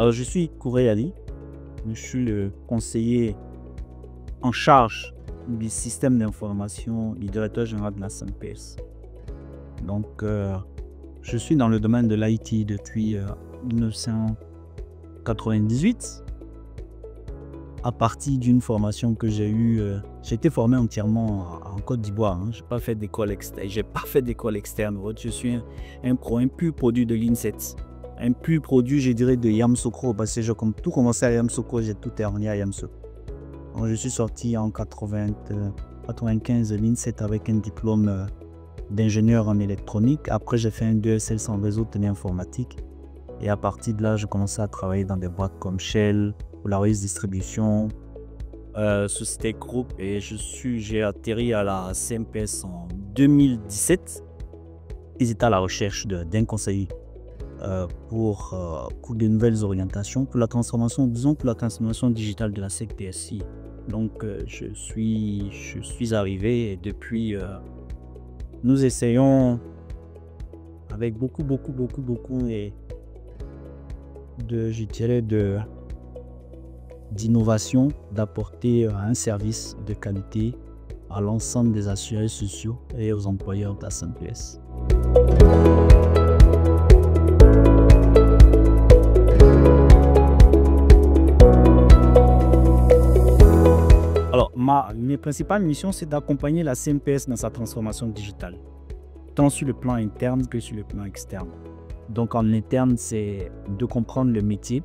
Alors, je suis Kouré Ali. Je suis le conseiller en charge du système d'information du directeur général de la SNPS. Donc, je suis dans le domaine de l'IT depuis 1998. À partir d'une formation que j'ai eue, j'ai été formé entièrement en Côte d'Ivoire. Hein. Je n'ai pas fait d'école externe. Je suis un pur produit de l'INSET. Un pur produit, je dirais, de Yamoussoukro. Parce que j'ai tout commencé à Yamoussoukro, j'ai tout terminé à Yamoussoukro. Donc, je suis sorti en 95 de l'INSET avec un diplôme d'ingénieur en électronique. Après, j'ai fait un 2SL sans réseau de informatique. Et à partir de là, je commençais à travailler dans des boîtes comme Shell, Polaris Distribution, Société Groupe. Et j'ai atterri à la CNPS en 2017. Ils étaient à la recherche d'un conseiller pour de nouvelles orientations, pour la transformation digitale de la CTSI. Donc, je suis arrivé et depuis, nous essayons avec beaucoup d'innovation d'apporter un service de qualité à l'ensemble des assurés sociaux et aux employeurs de la SNPS. Alors, mes principales missions, c'est d'accompagner la CNPS dans sa transformation digitale, tant sur le plan interne que sur le plan externe. Donc, en interne, c'est de comprendre le métier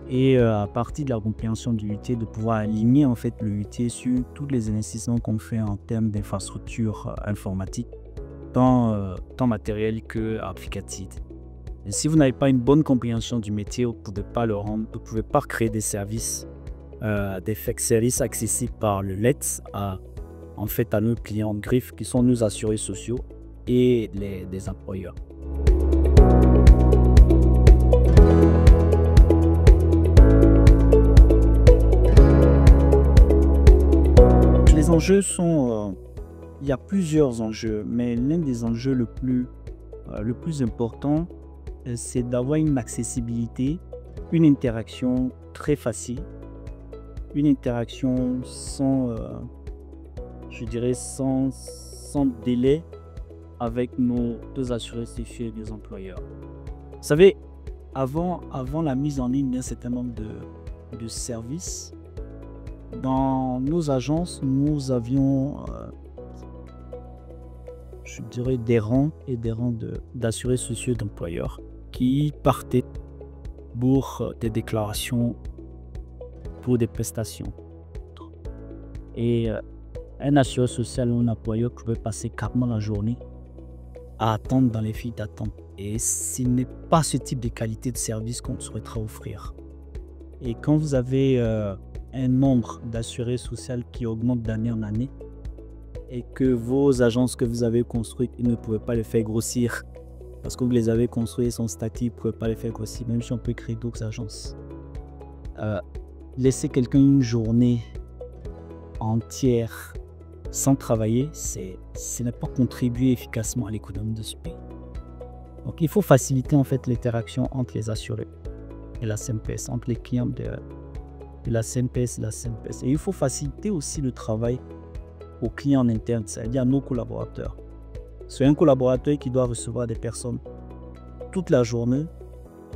et à partir de la compréhension du métier, de pouvoir aligner en fait le métier sur tous les investissements qu'on fait en termes d'infrastructures informatiques, tant matérielles que applicatives. Et si vous n'avez pas une bonne compréhension du métier, vous ne pouvez pas créer des services accessibles par le LETS à nos clients de griffe qui sont nos assurés sociaux et les employeurs. Les enjeux sont, il y a plusieurs enjeux, mais l'un des enjeux le plus important, c'est d'avoir une accessibilité, une interaction très facile, une interaction sans délai avec nos deux assurés sociaux et les employeurs. Vous savez, avant la mise en ligne d'un certain nombre de services, dans nos agences, nous avions, des rangs et des rangs d'assurés sociaux d'employeurs qui partaient pour des déclarations, pour des prestations. Et un assuré social ou un employeur pouvait passer carrément la journée à attendre dans les files d'attente. Et ce n'est pas ce type de qualité de service qu'on souhaitera offrir. Et quand vous avez un nombre d'assurés sociaux qui augmente d'année en année et que vos agences que vous avez construites, ils ne pouvaient pas les faire grossir parce que vous les avez construites, son statut, ils ne pouvaient pas les faire grossir, même si on peut créer d'autres agences. Laisser quelqu'un une journée entière sans travailler, ce n'est pas contribuer efficacement à l'économie de ce pays. Donc il faut faciliter en fait l'interaction entre les assurés et la CNPS, entre les clients de la CNPS et la CNPS. Et il faut faciliter aussi le travail aux clients en interne, c'est-à-dire à nos collaborateurs. C'est un collaborateur qui doit recevoir des personnes toute la journée.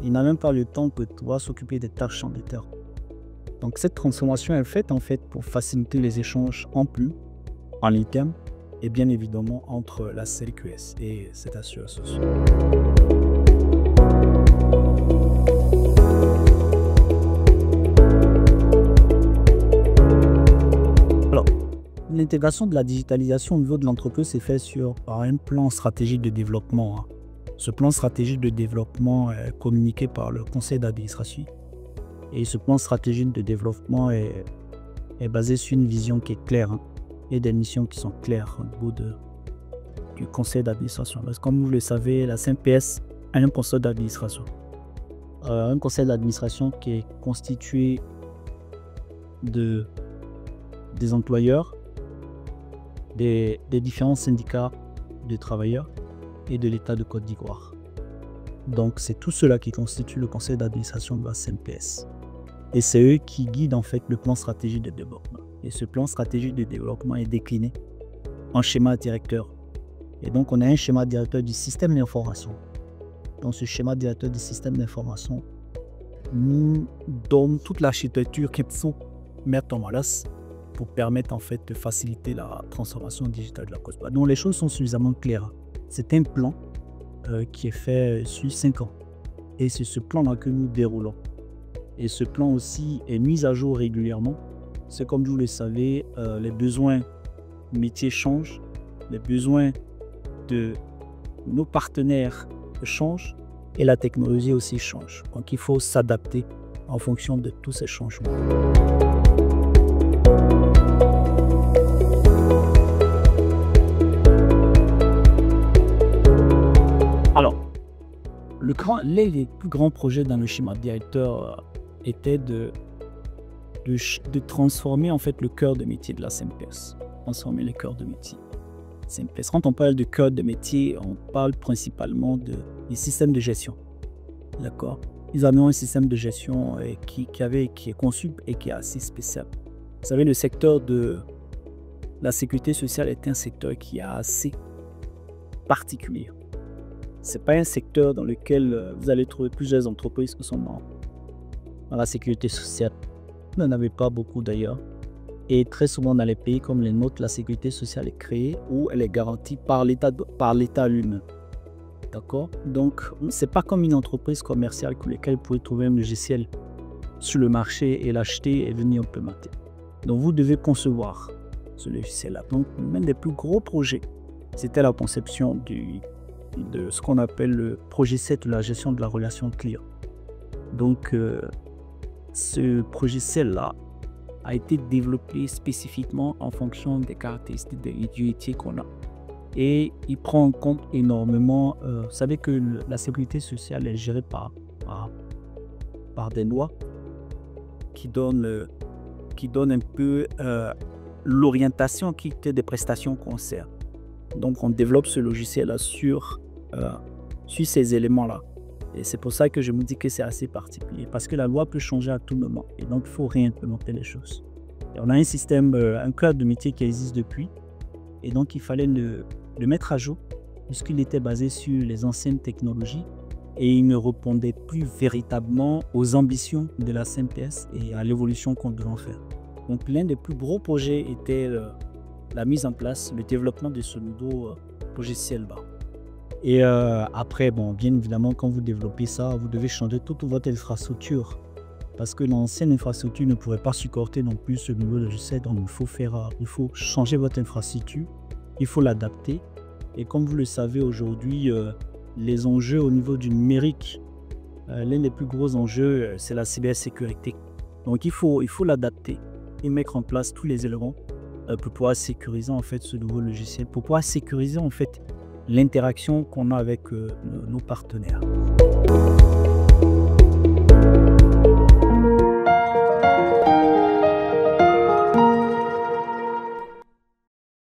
Il n'a même pas le temps de pouvoir s'occuper des tâches en interne. Donc cette transformation est faite en fait pour faciliter les échanges en interne et bien évidemment entre la CQS et cet assureur social. L'intégration de la digitalisation au niveau de l'entreprise s'est faite par un plan stratégique de développement. Ce plan stratégique de développement est communiqué par le conseil d'administration. Et ce plan stratégique de développement est basé sur une vision qui est claire et des missions qui sont claires au niveau du conseil d'administration. Parce que comme vous le savez, la CNPS a un conseil d'administration. Un conseil d'administration qui est constitué des employeurs, des différents syndicats de travailleurs et de l'État de Côte d'Ivoire. Donc, c'est tout cela qui constitue le conseil d'administration de la CNPS. Et c'est eux qui guident en fait le plan stratégique de développement. Et ce plan stratégique de développement est décliné en schéma directeur. Et donc, on a un schéma directeur du système d'information. Dans ce schéma directeur du système d'information, nous donne toute l'architecture qu'il faut mettre en place pour permettre en fait de faciliter la transformation digitale de la COSPA. Donc, les choses sont suffisamment claires. C'est un plan qui est fait sur 5 ans. Et c'est ce plan-là que nous déroulons. Et ce plan aussi est mis à jour régulièrement. C'est comme vous le savez, les besoins métiers changent, les besoins de nos partenaires changent et la technologie aussi change. Donc il faut s'adapter en fonction de tous ces changements. Alors, les plus grands projets dans le schéma directeur étaient de transformer en fait le cœur de métier de la CNPS. Transformer le cœur de métier. CNPS. Quand on parle de cœur de métier, on parle principalement des systèmes de gestion. D'accord? Ils avaient un système de gestion qui est conçu et qui est assez spécial. Vous savez, le secteur de la sécurité sociale est un secteur qui est assez particulier. Ce n'est pas un secteur dans lequel vous allez trouver plusieurs entreprises qui sont dans la sécurité sociale. Vous n'en avez pas beaucoup d'ailleurs. Et très souvent dans les pays comme les nôtres, la sécurité sociale est créée ou elle est garantie par l'État lui-même. D'accord? Donc, ce n'est pas comme une entreprise commerciale pour laquelle vous pouvez trouver un logiciel sur le marché et l'acheter et venir implémenter. Donc, vous devez concevoir ce logiciel-là. Donc, l'un des plus gros projets, c'était la conception de ce qu'on appelle le projet 7 de la gestion de la relation client. Donc, ce projet 7-là a été développé spécifiquement en fonction des caractéristiques de l'utilité qu'on a. Et il prend en compte énormément, vous savez que la sécurité sociale est gérée par des lois qui donnent un peu l'orientation des prestations qu'on sert. Donc on développe ce logiciel-là sur ces éléments-là. Et c'est pour ça que je me dis que c'est assez particulier, parce que la loi peut changer à tout moment. Et donc, il faut réimplémenter les choses. Et on a un système, un cœur de métier qui existe depuis. Et donc, il fallait le mettre à jour, puisqu'il était basé sur les anciennes technologies. Et il ne répondait plus véritablement aux ambitions de la CNPS et à l'évolution qu'on devait en faire. Donc, l'un des plus gros projets était la mise en place, le développement de ce nouveau logiciel là. Et après, bon, bien évidemment, quand vous développez ça, vous devez changer toute votre infrastructure. Parce que l'ancienne infrastructure ne pourrait pas supporter non plus ce nouveau logiciel. Donc, il faut changer votre infrastructure, il faut l'adapter. Et comme vous le savez aujourd'hui, les enjeux au niveau du numérique, l'un des plus gros enjeux, c'est la cybersécurité. Donc, il faut l'adapter et mettre en place tous les éléments pour pouvoir sécuriser en fait ce nouveau logiciel, pour pouvoir sécuriser en fait l'interaction qu'on a avec nos partenaires.